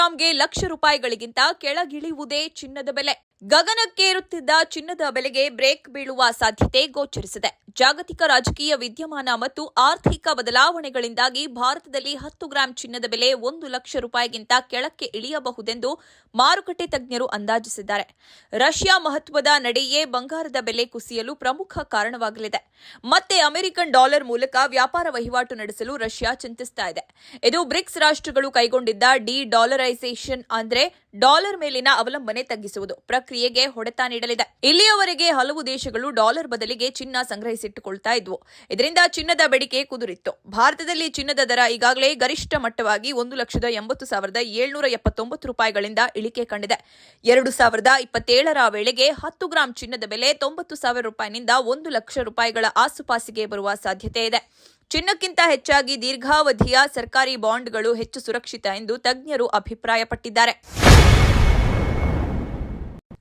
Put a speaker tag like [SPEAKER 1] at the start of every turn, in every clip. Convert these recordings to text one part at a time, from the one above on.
[SPEAKER 1] ಗ್ರಾಂಗೆ ಲಕ್ಷ ರೂಪಾಯಿಗಳಿಗಿಂತ ಕೆಳಗಿಳಿಯುವುದೇ ಚಿನ್ನದ ಬೆಲೆ. ಗಗನಕ್ಕೇರುತ್ತಿದ್ದ ಚಿನ್ನದ ಬೆಲೆಗೆ ಬ್ರೇಕ್ ಬೀಳುವ ಸಾಧ್ಯತೆ ಗೋಚರಿಸಿದೆ. ಜಾಗತಿಕ ರಾಜಕೀಯ ವಿದ್ಯಮಾನ ಮತ್ತು ಆರ್ಥಿಕ ಬದಲಾವಣೆಗಳಿಂದಾಗಿ ಭಾರತದಲ್ಲಿ 10 ಗ್ರಾಂ ಚಿನ್ನದ ಬೆಲೆ 1 ಲಕ್ಷ ರೂಪಾಯಿಗಿಂತ ಕೆಳಕ್ಕೆ ಇಳಿಯಬಹುದೆಂದು ಮಾರುಕಟ್ಟೆ ತಜ್ಞರು ಅಂದಾಜಿಸಿದ್ದಾರೆ. ರಷ್ಯಾ ಮಹತ್ವದ ನಡೆಯೇ ಬಂಗಾರದ ಬೆಲೆ ಕುಸಿಯಲು ಪ್ರಮುಖ ಕಾರಣವಾಗಲಿದೆ. ಮತ್ತೆ ಅಮೆರಿಕನ್ ಡಾಲರ್ ಮೂಲಕ ವ್ಯಾಪಾರ ವಹಿವಾಟು ನಡೆಸಲು ರಷ್ಯಾ ಚಿಂತಿಸ್ತಾ ಇದೆ. ಇದು ಬ್ರಿಕ್ಸ್ ರಾಷ್ಟ್ರಗಳು ಕೈಗೊಂಡಿದ್ದ ಡಿ-ಡಾಲರೈಸೇಷನ್ ಅಂದ್ರೆ ಡಾಲರ್ ಮೇಲಿನ ಅವಲಂಬನೆ ತಗ್ಗಿಸುವುದು ಪ್ರಕ್ರಿಯೆಗೆ ಹೊಡೆತ ನೀಡಲಿದೆ. ಇಲ್ಲಿಯವರೆಗೆ ಹಲವು ದೇಶಗಳು ಡಾಲರ್ ಬದಲಿಗೆ ಚಿನ್ನ ಸಂಗ್ರಹಿಸಿಟ್ಟುಕೊಳ್ತಾ ಇದ್ವು. ಇದರಿಂದ ಚಿನ್ನದ ಬೇಡಿಕೆ ಕುದುರಿತ್ತು. ಭಾರತದಲ್ಲಿ ಚಿನ್ನದ ದರ ಈಗಾಗಲೇ ಗರಿಷ್ಠ ಮಟ್ಟವಾಗಿ 1,80,779 ರೂಪಾಯಿಗಳಿಂದ ಇಳಿಕೆ ಕಂಡಿದೆ. 2027ರ ವೇಳೆಗೆ 10 ಗ್ರಾಂ ಚಿನ್ನದ ಬೆಲೆ 90,000 ರೂಪಾಯಿನಿಂದ 1 ಲಕ್ಷ ರೂಪಾಯಿಗಳ ಆಸುಪಾಸಿಗೆ ಬರುವ ಸಾಧ್ಯತೆ ಇದೆ. ಚಿನ್ನಕ್ಕಿಂತ ಹೆಚ್ಚಾಗಿ ದೀರ್ಘಾವಧಿಯ ಸರ್ಕಾರಿ ಬಾಂಡ್ಗಳು ಹೆಚ್ಚು ಸುರಕ್ಷಿತ ಎಂದು ತಜ್ಞರು ಅಭಿಪ್ರಾಯಪಟ್ಟಿದ್ದಾರೆ.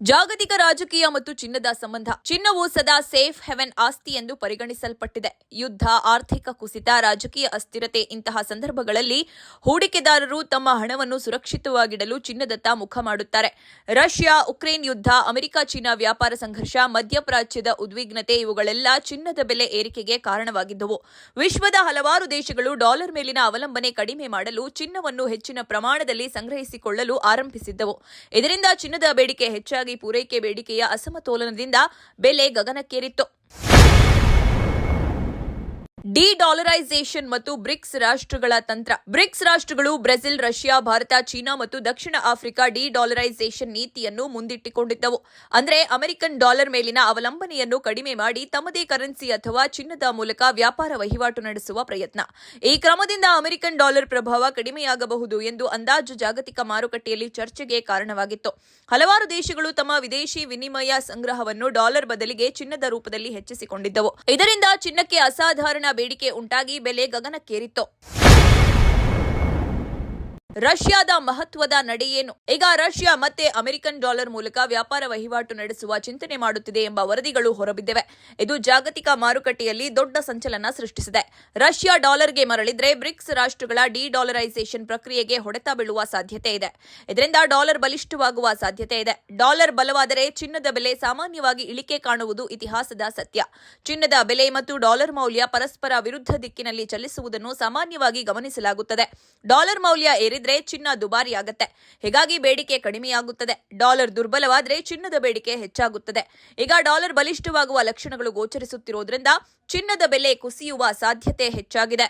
[SPEAKER 1] ಜಾಗತಿಕ ರಾಜಕೀಯ ಮತ್ತು ಚಿನ್ನದ ಸಂಬಂಧ. ಚಿನ್ನವು ಸದಾ ಸೇಫ್ ಹೆವೆನ್ ಆಸ್ತಿ ಎಂದು ಪರಿಗಣಿಸಲ್ಪಟ್ಟಿದೆ. ಯುದ್ಧ, ಆರ್ಥಿಕ ಕುಸಿತ, ರಾಜಕೀಯ ಅಸ್ಥಿರತೆ ಇಂತಹ ಸಂದರ್ಭಗಳಲ್ಲಿ ಹೂಡಿಕೆದಾರರು ತಮ್ಮ ಹಣವನ್ನು ಸುರಕ್ಷಿತವಾಗಿಡಲು ಚಿನ್ನದತ್ತ ಮುಖ ಮಾಡುತ್ತಾರೆ. ರಷ್ಯಾ ಉಕ್ರೇನ್ ಯುದ್ಧ, ಅಮೆರಿಕ ಚೀನಾ ವ್ಯಾಪಾರ ಸಂಘರ್ಷ, ಮಧ್ಯಪ್ರಾಚ್ಯದ ಉದ್ವಿಗ್ನತೆ ಇವುಗಳೆಲ್ಲ ಚಿನ್ನದ ಬೆಲೆ ಏರಿಕೆಗೆ ಕಾರಣವಾಗಿದ್ದವು. ವಿಶ್ವದ ಹಲವಾರು ದೇಶಗಳು ಡಾಲರ್ ಮೇಲಿನ ಅವಲಂಬನೆ ಕಡಿಮೆ ಮಾಡಲು ಚಿನ್ನವನ್ನು ಹೆಚ್ಚಿನ ಪ್ರಮಾಣದಲ್ಲಿ ಸಂಗ್ರಹಿಸಿಕೊಳ್ಳಲು ಆರಂಭಿಸಿದ್ದವು. ಇದರಿಂದ ಚಿನ್ನದ ಬೇಡಿಕೆ ಹೆಚ್ಚಾಗಿ ಪೂರೈಕೆ ಬೇಡಿಕೆಯ ಅಸಮತೋಲನದಿಂದ ಬೆಲೆ ಗಗನಕ್ಕೇರಿತ್ತು. ಡಿ-ಡಾಲರೈಸೇಷನ್ ಮತ್ತು ಬ್ರಿಕ್ಸ್ ರಾಷ್ಟ್ರಗಳ ತಂತ್ರ. ಬ್ರಿಕ್ಸ್ ರಾಷ್ಟ್ರಗಳು ಬ್ರೆಜಿಲ್, ರಷ್ಯಾ, ಭಾರತ, ಚೀನಾ ಮತ್ತು ದಕ್ಷಿಣ ಆಫ್ರಿಕಾ ಡಿ-ಡಾಲರೈಸೇಷನ್ ನೀತಿಯನ್ನು ಮುಂದಿಟ್ಟುಕೊಂಡಿದ್ದವು. ಅಂದರೆ ಅಮೆರಿಕನ್ ಡಾಲರ್ ಮೇಲಿನ ಅವಲಂಬನೆಯನ್ನು ಕಡಿಮೆ ಮಾಡಿ ತಮ್ಮದೇ ಕರೆನ್ಸಿ ಅಥವಾ ಚಿನ್ನದ ಮೂಲಕ ವ್ಯಾಪಾರ ವಹಿವಾಟು ನಡೆಸುವ ಪ್ರಯತ್ನ. ಈ ಕ್ರಮದಿಂದ ಅಮೆರಿಕನ್ ಡಾಲರ್ ಪ್ರಭಾವ ಕಡಿಮೆಯಾಗಬಹುದು ಎಂದು ಅಂದಾಜು ಜಾಗತಿಕ ಮಾರುಕಟ್ಟೆಯಲ್ಲಿ ಚರ್ಚೆಗೆ ಕಾರಣವಾಗಿತ್ತು. ಹಲವಾರು ದೇಶಗಳು ತಮ್ಮ ವಿದೇಶಿ ವಿನಿಮಯ ಸಂಗ್ರಹವನ್ನು ಡಾಲರ್ ಬದಲಿಗೆ ಚಿನ್ನದ ರೂಪದಲ್ಲಿ ಹೆಚ್ಚಿಸಿಕೊಂಡಿದ್ದವು. ಇದರಿಂದ ಚಿನ್ನಕ್ಕೆ ಅಸಾಧಾರಣ ಬೇಡಿಕೆ ಉಂಟಾಗಿ ಬೆಲೆ ಗಗನಕ್ಕೇರಿತ್ತು. ರಷ್ಯಾದ ಮಹತ್ವದ ನಡೆಯೇನು? ಈಗ ರಷ್ಯಾ ಮತ್ತೆ ಅಮೆರಿಕನ್ ಡಾಲರ್ ಮೂಲಕ ವ್ಯಾಪಾರ ವಹಿವಾಟು ನಡೆಸುವ ಚಿಂತನೆ ಮಾಡುತ್ತಿದೆ ಎಂಬ ವರದಿಗಳು ಹೊರಬಿದ್ದಿವೆ. ಇದು ಜಾಗತಿಕ ಮಾರುಕಟ್ಟೆಯಲ್ಲಿ ದೊಡ್ಡ ಸಂಚಲನ ಸೃಷ್ಟಿಸಿದೆ. ರಷ್ಯಾ ಡಾಲರ್ಗೆ ಮರಳಿದ್ರೆ ಬ್ರಿಕ್ಸ್ ರಾಷ್ಟ್ರಗಳ ಡಿ-ಡಾಲರೈಸೇಷನ್ ಪ್ರಕ್ರಿಯೆಗೆ ಹೊಡೆತ ಬೀಳುವ ಸಾಧ್ಯತೆ ಇದೆ. ಇದರಿಂದ ಡಾಲರ್ ಬಲಿಷ್ಠವಾಗುವ ಸಾಧ್ಯತೆ ಇದೆ. ಡಾಲರ್ ಬಲವಾದರೆ ಚಿನ್ನದ ಬೆಲೆ ಸಾಮಾನ್ಯವಾಗಿ ಇಳಿಕೆ ಕಾಣುವುದು ಇತಿಹಾಸದ ಸತ್ಯ. ಚಿನ್ನದ ಬೆಲೆ ಮತ್ತು ಡಾಲರ್ ಮೌಲ್ಯ ಪರಸ್ಪರ ವಿರುದ್ಧ ದಿಕ್ಕಿನಲ್ಲಿ ಚಲಿಸುವುದನ್ನು ಸಾಮಾನ್ಯವಾಗಿ ಗಮನಿಸಲಾಗುತ್ತದೆ. ಡಾಲರ್ ಮೌಲ್ಯ ಚಿನ್ನ ದುಬಾರಿಯಾಗುತ್ತೆ. ಹೀಗಾಗಿ ಬೇಡಿಕೆ ಕಡಿಮೆಯಾಗುತ್ತದೆ. ಡಾಲರ್ ದುರ್ಬಲವಾದರೆ ಚಿನ್ನದ ಬೇಡಿಕೆ ಹೆಚ್ಚಾಗುತ್ತದೆ. ಈಗ ಡಾಲರ್ ಬಲಿಷ್ಠವಾಗುವ ಲಕ್ಷಣಗಳು ಗೋಚರಿಸುತ್ತಿರುವುದರಿಂದ ಚಿನ್ನದ ಬೆಲೆ ಕುಸಿಯುವ ಸಾಧ್ಯತೆ ಹೆಚ್ಚಾಗಿದೆ.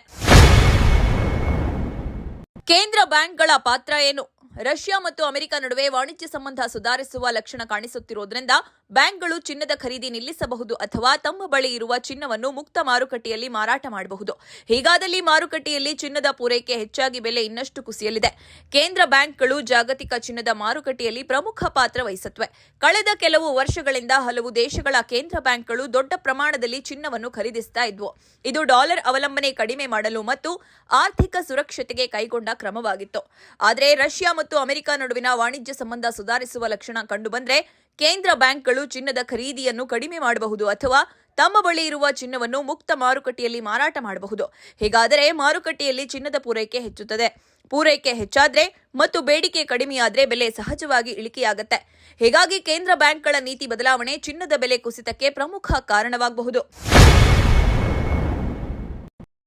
[SPEAKER 1] ಕೇಂದ್ರ ಬ್ಯಾಂಕ್ಗಳ ಪಾತ್ರ ಏನು? ರಷ್ಯಾ ಮತ್ತು ಅಮೆರಿಕ ನಡುವೆ ವಾಣಿಜ್ಯ ಸಂಬಂಧ ಸುಧಾರಿಸುವ ಲಕ್ಷಣ ಕಾಣಿಸುತ್ತಿರುವುದರಿಂದ ಬ್ಯಾಂಕ್ಗಳು ಚಿನ್ನದ ಖರೀದಿ ನಿಲ್ಲಿಸಬಹುದು ಅಥವಾ ತಮ್ಮ ಬಳಿ ಇರುವ ಚಿನ್ನವನ್ನು ಮುಕ್ತ ಮಾರುಕಟ್ಟೆಯಲ್ಲಿ ಮಾರಾಟ ಮಾಡಬಹುದು. ಹೀಗಾದಲ್ಲಿ ಮಾರುಕಟ್ಟೆಯಲ್ಲಿ ಚಿನ್ನದ ಪೂರೈಕೆ ಹೆಚ್ಚಾಗಿ ಬೆಲೆ ಇನ್ನಷ್ಟು ಕುಸಿಯಲಿದೆ. ಕೇಂದ್ರ ಬ್ಯಾಂಕ್ಗಳು ಜಾಗತಿಕ ಚಿನ್ನದ ಮಾರುಕಟ್ಟೆಯಲ್ಲಿ ಪ್ರಮುಖ ಪಾತ್ರ ವಹಿಸುತ್ತವೆ. ಕಳೆದ ಕೆಲವು ವರ್ಷಗಳಿಂದ ಹಲವು ದೇಶಗಳ ಕೇಂದ್ರ ಬ್ಯಾಂಕ್ಗಳು ದೊಡ್ಡ ಪ್ರಮಾಣದಲ್ಲಿ ಚಿನ್ನವನ್ನು ಖರೀದಿಸ್ತಾ ಇದ್ವು. ಇದು ಡಾಲರ್ ಅವಲಂಬನೆ ಕಡಿಮೆ ಮಾಡಲು ಮತ್ತು ಆರ್ಥಿಕ ಸುರಕ್ಷತೆಗೆ ಕೈಗೊಂಡ ಕ್ರಮವಾಗಿತ್ತು. ಆದರೆ ರಷ್ಯಾ ಮತ್ತು ಅಮೆರಿಕ ನಡುವಿನ ವಾಣಿಜ್ಯ ಸಂಬಂಧ ಸುಧಾರಿಸುವ ಲಕ್ಷಣ ಕಂಡುಬಂದ್ರೆ ಕೇಂದ್ರ ಬ್ಯಾಂಕ್ಗಳು ಚಿನ್ನದ ಖರೀದಿಯನ್ನು ಕಡಿಮೆ ಮಾಡಬಹುದು ಅಥವಾ ತಮ್ಮ ಬಳಿ ಇರುವ ಚಿನ್ನವನ್ನು ಮುಕ್ತ ಮಾರುಕಟ್ಟೆಯಲ್ಲಿ ಮಾರಾಟ ಮಾಡಬಹುದು. ಹೀಗಾದರೆ ಮಾರುಕಟ್ಟೆಯಲ್ಲಿ ಚಿನ್ನದ ಪೂರೈಕೆ ಹೆಚ್ಚುತ್ತದೆ. ಪೂರೈಕೆ ಹೆಚ್ಚಾದ್ರೆ ಮತ್ತು ಬೇಡಿಕೆ ಕಡಿಮೆಯಾದ್ರೆ ಬೆಲೆ ಸಹಜವಾಗಿ ಇಳಿಕೆಯಾಗುತ್ತೆ. ಹೀಗಾಗಿ ಕೇಂದ್ರ ಬ್ಯಾಂಕ್ಗಳ ನೀತಿ ಬದಲಾವಣೆ ಚಿನ್ನದ ಬೆಲೆ ಕುಸಿತಕ್ಕೆ ಪ್ರಮುಖ ಕಾರಣವಾಗಬಹುದು.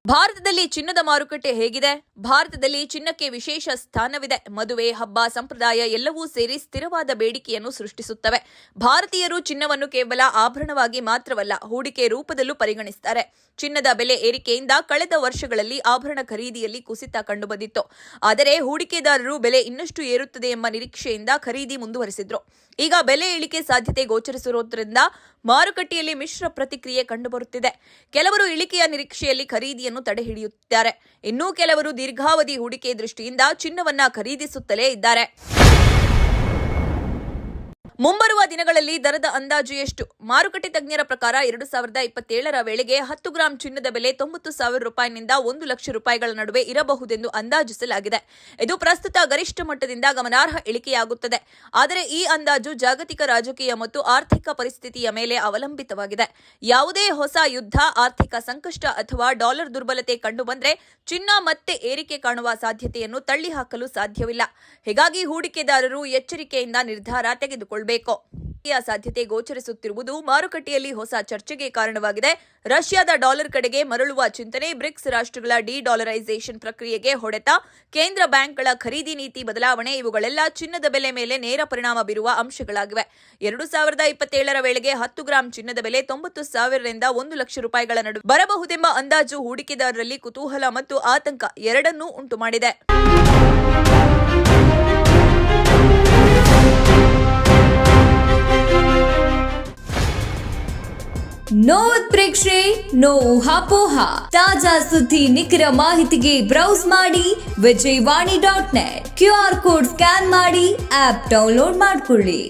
[SPEAKER 1] ಭಾರತದಲ್ಲಿ ಚಿನ್ನದ ಮಾರುಕಟ್ಟೆ ಹೇಗಿದೆ? ಭಾರತದಲ್ಲಿ ಚಿನ್ನಕ್ಕೆ ವಿಶೇಷ ಸ್ಥಾನವಿದೆ. ಮದುವೆ, ಹಬ್ಬ, ಸಂಪ್ರದಾಯ ಎಲ್ಲವೂ ಸೇರಿ ಸ್ಥಿರವಾದ ಬೇಡಿಕೆಯನ್ನು ಸೃಷ್ಟಿಸುತ್ತವೆ. ಭಾರತೀಯರು ಚಿನ್ನವನ್ನು ಕೇವಲ ಆಭರಣವಾಗಿ ಮಾತ್ರವಲ್ಲ, ಹೂಡಿಕೆ ರೂಪದಲ್ಲೂ ಪರಿಗಣಿಸುತ್ತಾರೆ. ಚಿನ್ನದ ಬೆಲೆ ಏರಿಕೆಯಿಂದ ಕಳೆದ ವರ್ಷಗಳಲ್ಲಿ ಆಭರಣ ಖರೀದಿಯಲ್ಲಿ ಕುಸಿತ ಕಂಡುಬಂದಿತ್ತು. ಆದರೆ ಹೂಡಿಕೆದಾರರು ಬೆಲೆ ಇನ್ನಷ್ಟು ಏರುತ್ತದೆ ಎಂಬ ನಿರೀಕ್ಷೆಯಿಂದ ಖರೀದಿ ಮುಂದುವರೆಸಿದ್ರು. ಈಗ ಬೆಲೆ ಇಳಿಕೆ ಸಾಧ್ಯತೆ ಗೋಚರಿಸಿರುವುದರಿಂದ ಮಾರುಕಟ್ಟೆಯಲ್ಲಿ ಮಿಶ್ರ ಪ್ರತಿಕ್ರಿಯೆ ಕಂಡುಬರುತ್ತಿದೆ. ಕೆಲವರು ಇಳಿಕೆಯ ನಿರೀಕ್ಷೆಯಲ್ಲಿ ಖರೀದಿಯನ್ನು ತಡೆಹಿಡಿಯುತ್ತಿದ್ದಾರೆ. ಇನ್ನೂ ಕೆಲವರು ದೀರ್ಘಾವಧಿ ಹೂಡಿಕೆ ದೃಷ್ಟಿಯಿಂದ ಚಿನ್ನವನ್ನ ಖರೀದಿಸುತ್ತಲೇ ಇದ್ದಾರೆ. ಮುಂಬರುವ ದಿನಗಳಲ್ಲಿ ದರದ ಅಂದಾಜು ಎಷ್ಟು? ಮಾರುಕಟ್ಟೆ ತಜ್ಞರ ಪ್ರಕಾರ 2027ರ ವೇಳೆಗೆ 10 ಗ್ರಾಂ ಚಿನ್ನದ ಬೆಲೆ 90,000 ರೂಪಾಯಿನಿಂದ 1 ಲಕ್ಷ ರೂಪಾಯಿಗಳ ನಡುವೆ ಇರಬಹುದೆಂದು ಅಂದಾಜಿಸಲಾಗಿದೆ. ಇದು ಪ್ರಸ್ತುತ ಗರಿಷ್ಠ ಮಟ್ಟದಿಂದ ಗಮನಾರ್ಹ ಇಳಿಕೆಯಾಗುತ್ತದೆ. ಆದರೆ ಈ ಅಂದಾಜು ಜಾಗತಿಕ ರಾಜಕೀಯ ಮತ್ತು ಆರ್ಥಿಕ ಪರಿಸ್ಥಿತಿಯ ಮೇಲೆ ಅವಲಂಬಿತವಾಗಿದೆ. ಯಾವುದೇ ಹೊಸ ಯುದ್ಧ, ಆರ್ಥಿಕ ಸಂಕಷ್ಟ ಅಥವಾ ಡಾಲರ್ ದುರ್ಬಲತೆ ಕಂಡುಬಂದರೆ ಚಿನ್ನ ಮತ್ತೆ ಏರಿಕೆ ಕಾಣುವ ಸಾಧ್ಯತೆಯನ್ನು ತಳ್ಳಿಹಾಕಲು ಸಾಧ್ಯವಿಲ್ಲ. ಹೀಗಾಗಿ ಹೂಡಿಕೆದಾರರು ಎಚ್ಚರಿಕೆಯಿಂದ ನಿರ್ಧಾರ ತೆಗೆದುಕೊಳ್ಳಬೇಕು. ಸಾಧ್ಯತೆ ಗೋಚರಿಸುತ್ತಿರುವುದು ಮಾರುಕಟ್ಟೆಯಲ್ಲಿ ಹೊಸ ಚರ್ಚೆಗೆ ಕಾರಣವಾಗಿದೆ. ರಷ್ಯಾದ ಡಾಲರ್ ಕಡೆಗೆ ಮರಳುವ ಚಿಂತನೆ, ಬ್ರಿಕ್ಸ್ ರಾಷ್ಟ್ರಗಳ ಡಿ-ಡಾಲರೈಸೇಷನ್ ಪ್ರಕ್ರಿಯೆಗೆ ಹೊಡೆತ, ಕೇಂದ್ರ ಬ್ಯಾಂಕ್ಗಳ ಖರೀದಿ ನೀತಿ ಬದಲಾವಣೆ ಇವುಗಳೆಲ್ಲ ಚಿನ್ನದ ಬೆಲೆ ಮೇಲೆ ನೇರ ಪರಿಣಾಮ ಬೀರುವ ಅಂಶಗಳಾಗಿವೆ. 2027ರ ವೇಳೆಗೆ 10 ಗ್ರಾಂ ಚಿನ್ನದ ಬೆಲೆ 90,000ರಿಂದ 1 ಲಕ್ಷ ರೂಪಾಯಿಗಳ ನಡುವೆ ಬರಬಹುದೆಂಬ ಅಂದಾಜು ಹೂಡಿಕೆದಾರರಲ್ಲಿ ಕುತೂಹಲ ಮತ್ತು ಆತಂಕ ಎರಡನ್ನೂ ಉಂಟುಮಾಡಿದೆ.
[SPEAKER 2] ನೋ ಉತ್ಪ್ರೇಕ್ಷೆ, ನೋ ಊಹಾಪೋಹ. ತಾಜಾ ಸುದ್ದಿ, ನಿಖರ ಮಾಹಿತಿಗೆ ಬ್ರೌಸ್ ಮಾಡಿ ವಿಜಯವಾಣಿ.net. QR ಕೋಡ್ ಸ್ಕ್ಯಾನ್ ಮಾಡಿ ಆಪ್ ಡೌನ್ಲೋಡ್ ಮಾಡಿಕೊಳ್ಳಿ.